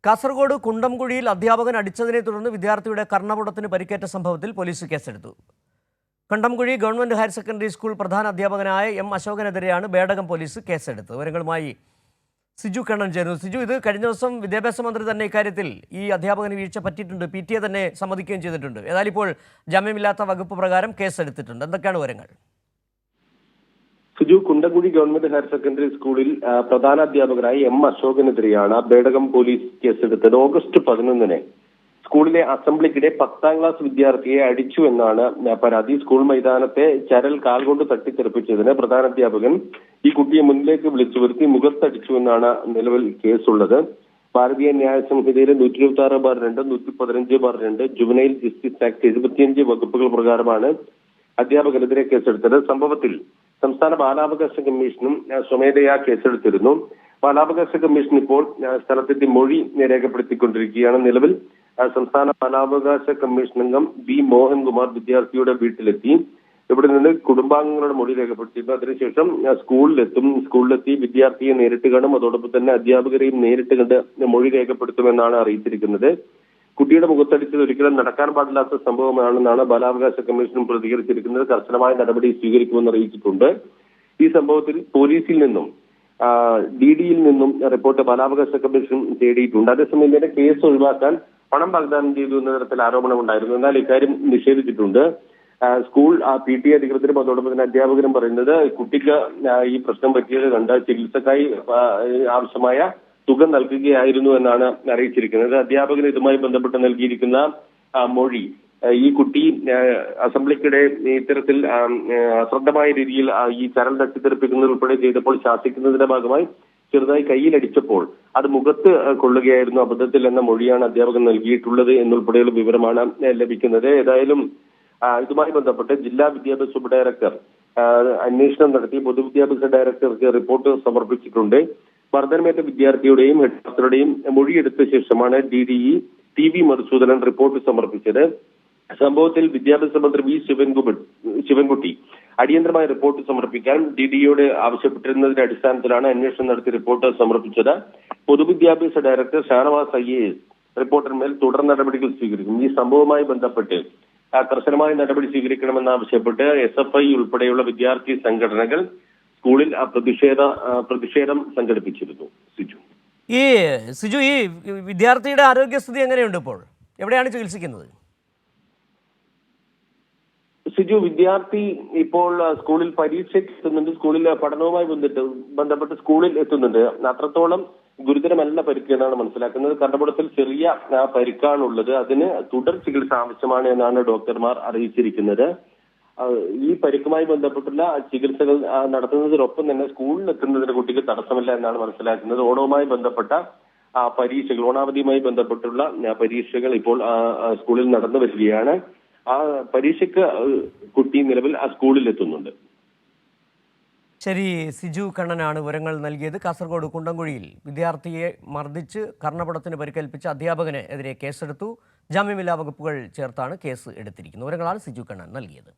കാസർഗോഡ് കുണ്ടംകുഴിയിൽ അധ്യാപകൻ അടിച്ചതിനെ തുടർന്ന് വിദ്യാർത്ഥിയുടെ കർണപുടത്തിന് പരിക്കേറ്റ സംഭവത്തിൽ പോലീസ് കേസെടുത്തു. Kandamkuzhi government higher secondary school പ്രധാന അധ്യാപകനായ എം അശോകനെതിരെയാണ് ബേഡകം പോലീസ് കേസെടുത്തത്. വിവരങ്ങളുമായി സിജു കണ്ണൻ ചേരുന്നു. സിജു, ഇത് കഴിഞ്ഞ ദിവസം വിദ്യാഭ്യാസ മന്ത്രി തന്നെ ഇക്കാര്യത്തിൽ ഈ അധ്യാപകന് വീഴ്ച പറ്റിയിട്ടുണ്ട്, PTA തന്നെ സമ്മതിക്കുകയും ചെയ്തിട്ടുണ്ട്. ഏതായാലും ഇപ്പോൾ ജാമ്യമില്ലാത്ത വകുപ്പ് പ്രകാരം കേസെടുത്തിട്ടുണ്ട്. എന്തൊക്കെയാണ് വിവരങ്ങൾ? Siju, Kundamkuzhi government higher secondary സ്കൂളിൽ പ്രധാന അധ്യാപകനായി എം അശോകനെതിരെയാണ് ബേഡകം പോലീസ് കേസെടുത്തത്. ഓഗസ്റ്റ് 11-ന് സ്കൂളിലെ അസംബ്ലിക്കിടെ 10ാം ക്ലാസ് വിദ്യാർത്ഥിയെ അടിച്ചു എന്നാണ് പരാതി. സ്കൂൾ മൈതാനത്തെ ചരൽ കാൽ കൊണ്ട് തട്ടിത്തെറിപ്പിച്ചതിന് പ്രധാനാധ്യാപകൻ ഈ കുട്ടിയെ മുന്നിലേക്ക് വിളിച്ചു വരുത്തി മുഖത്തടിച്ചു എന്നാണ് നിലവിൽ കേസുള്ളത്. ഭാരതീയ ന്യായ സംഹിതയിലെ 126/2, 115/2, ജുവനൈൽ ജസ്റ്റിസ് ആക്ട് 75 വകുപ്പുകൾ പ്രകാരമാണ് അധ്യാപകനെതിരെ കേസെടുത്തത്. സംഭവത്തിൽ സംസ്ഥാന ബാലാവകാശ കമ്മീഷനും സ്വമേധയാ കേസെടുത്തിരുന്നു. ബാലാവകാശ കമ്മീഷൻ ഇപ്പോൾ സ്ഥലത്തെത്തി മൊഴി രേഖപ്പെടുത്തിക്കൊണ്ടിരിക്കുകയാണ്. നിലവിൽ സംസ്ഥാന ബാലാവകാശ കമ്മീഷൻ അംഗം B. മോഹൻകുമാർ വിദ്യാർത്ഥിയുടെ വീട്ടിലെത്തി ഇവിടെ നിന്ന് കുടുംബാംഗങ്ങളുടെ മൊഴി രേഖപ്പെടുത്തിയിരുന്നു. അതിനുശേഷം സ്കൂളിലെത്തി വിദ്യാർത്ഥിയെ നേരിട്ട് കാണും. അതോടൊപ്പം തന്നെ അധ്യാപകരെയും നേരിട്ട് കണ്ട് മൊഴി രേഖപ്പെടുത്തുമെന്നാണ് അറിയിച്ചിരിക്കുന്നത്. കുട്ടിയുടെ മുഖത്തടിച്ചത് ഒരിക്കലും നടക്കാൻ പാടില്ലാത്ത സംഭവമാണെന്നാണ് ബാലാവകാശ കമ്മീഷനും പ്രതികരിച്ചിരിക്കുന്നത്. കർശനമായ നടപടി സ്വീകരിക്കുമെന്ന് അറിയിച്ചിട്ടുണ്ട്. ഈ സംഭവത്തിൽ പോലീസിൽ നിന്നും DDയിൽ നിന്നും റിപ്പോർട്ട് ബാലാവകാശ കമ്മീഷൻ തേടിയിട്ടുണ്ട്. അതേസമയം തന്നെ കേസ് ഒഴിവാക്കാൻ പണം വാഗ്ദാനം ചെയ്തു എന്ന തരത്തിൽ ആരോപണമുണ്ടായിരുന്നു. എന്നാൽ ഇക്കാര്യം നിഷേധിച്ചിട്ടുണ്ട്. സ്കൂൾ PTA അധികൃതരും അതോടൊപ്പം തന്നെ അധ്യാപകരും പറയുന്നത് കുട്ടിക്ക് ഈ പ്രശ്നം പറ്റിയത് കണ്ട് ചികിത്സക്കായി ആവശ്യമായ തുക നൽകുകയായിരുന്നു എന്നാണ് അറിയിച്ചിരിക്കുന്നത്. അധ്യാപകന് ഇതുമായി ബന്ധപ്പെട്ട് നൽകിയിരിക്കുന്ന മൊഴി ഈ കുട്ടി അസംബ്ലിക്കിടെ ഇത്തരത്തിൽ അശ്രദ്ധമായ രീതിയിൽ ഈ ചരൽ തട്ടിത്തെറിപ്പിക്കുന്നത് ഉൾപ്പെടെ ചെയ്തപ്പോൾ ശാസിക്കുന്നതിന്റെ ഭാഗമായി ചെറുതായി കയ്യിലടിച്ചപ്പോൾ അത് മുഖത്ത് കൊള്ളുകയായിരുന്നു അബദ്ധത്തിൽ എന്ന മൊഴിയാണ് അധ്യാപകൻ നൽകിയിട്ടുള്ളത് എന്നുൾപ്പെടെയുള്ള വിവരമാണ് ലഭിക്കുന്നത്. ഏതായാലും ഇതുമായി ബന്ധപ്പെട്ട് ജില്ലാ വിദ്യാഭ്യാസ ഉപഡയറക്ടർ അന്വേഷണം നടത്തി പൊതുവിദ്യാഭ്യാസ ഡയറക്ടർക്ക് റിപ്പോർട്ട് സമർപ്പിച്ചിട്ടുണ്ട്. മർദ്ദനമേറ്റ വിദ്യാർത്ഥിയുടെയും ഹെഡ്മാസ്റ്ററുടെയും മൊഴിയെടുത്ത ശേഷമാണ് DDE TV മധുസൂദനൻ റിപ്പോർട്ട് സമർപ്പിച്ചത്. സംഭവത്തിൽ വിദ്യാഭ്യാസ മന്ത്രി V. ശിവൻകുട്ടി അടിയന്തരമായ റിപ്പോർട്ട് സമർപ്പിക്കാൻ DDEയോട് ആവശ്യപ്പെട്ടിരുന്നതിന്റെ അടിസ്ഥാനത്തിലാണ് അന്വേഷണം നടത്തി റിപ്പോർട്ട് സമർപ്പിച്ചത്. പൊതുവിദ്യാഭ്യാസ ഡയറക്ടർ ഷാനവാസ് IAS റിപ്പോർട്ടിന്മേൽ തുടർ നടപടികൾ സ്വീകരിക്കും. ഈ സംഭവവുമായി ബന്ധപ്പെട്ട് കർശനമായ നടപടി സ്വീകരിക്കണമെന്നാവശ്യപ്പെട്ട് SFI ഉൾപ്പെടെയുള്ള വിദ്യാർത്ഥി സംഘടനകൾ സ്കൂളിൽ പ്രതിഷേധം സംഘടിപ്പിച്ചിരുന്നു. സിജു, ഈ വിദ്യാർത്ഥിയുടെ ആരോഗ്യസ്ഥിതി എങ്ങനെയുണ്ട്? ഇപ്പോൾ എവിടെയാണ് ചികിത്സിക്കുന്നത്? സിജു, വിദ്യാർത്ഥി ഇപ്പോൾ സ്കൂളിൽ പരീക്ഷയ്ക്ക് എത്തുന്നുണ്ട്. സ്കൂളിൽ പഠനവുമായി ബന്ധപ്പെട്ട് സ്കൂളിൽ എത്തുന്നുണ്ട്. അത്രത്തോളം ഗുരുതരമല്ല പരിക്ക് എന്നാണ് മനസ്സിലാക്കുന്നത്. കർണപുടത്തിൽ ചെറിയ പരിക്കാണുള്ളത്. അതിന് തുടർ ചികിത്സ ആവശ്യമാണ് എന്നാണ് ഡോക്ടർമാർ അറിയിച്ചിരിക്കുന്നത്. ഈ പരിക്കുമായി ബന്ധപ്പെട്ടുള്ള ചികിത്സകൾ നടത്തുന്നതിനൊപ്പം തന്നെ സ്കൂളിൽ എത്തുന്നതിന് കുട്ടിക്ക് തടസ്സമില്ല എന്നാണ് മനസ്സിലാക്കുന്നത്. ഓണവുമായി ബന്ധപ്പെട്ട പരീക്ഷകൾ, ഓണാവധിയുമായി ബന്ധപ്പെട്ടുള്ള പരീക്ഷകൾ ഇപ്പോൾ സ്കൂളിൽ നടന്നു വരികയാണ്. ആ പരീക്ഷയ്ക്ക് കുട്ടി നിലവിൽ ആ സ്കൂളിൽ എത്തുന്നുണ്ട്. ശരി, സിജു കണ്ണനാണ് വിവരങ്ങൾ നൽകിയത്. കാസർഗോഡ് കുണ്ടംകുഴിയിൽ വിദ്യാർത്ഥിയെ മർദ്ദിച്ച് കർണപുടത്തിന് പരിക്കേൽപ്പിച്ച അധ്യാപകന് എതിരെ കേസെടുത്തു. ജാമ്യമില്ലാ വകുപ്പുകൾ ചേർത്താണ് കേസ് എടുത്തിരിക്കുന്നത്. വിവരങ്ങളാണ് സിജു കണ്ണൻ നൽകിയത്.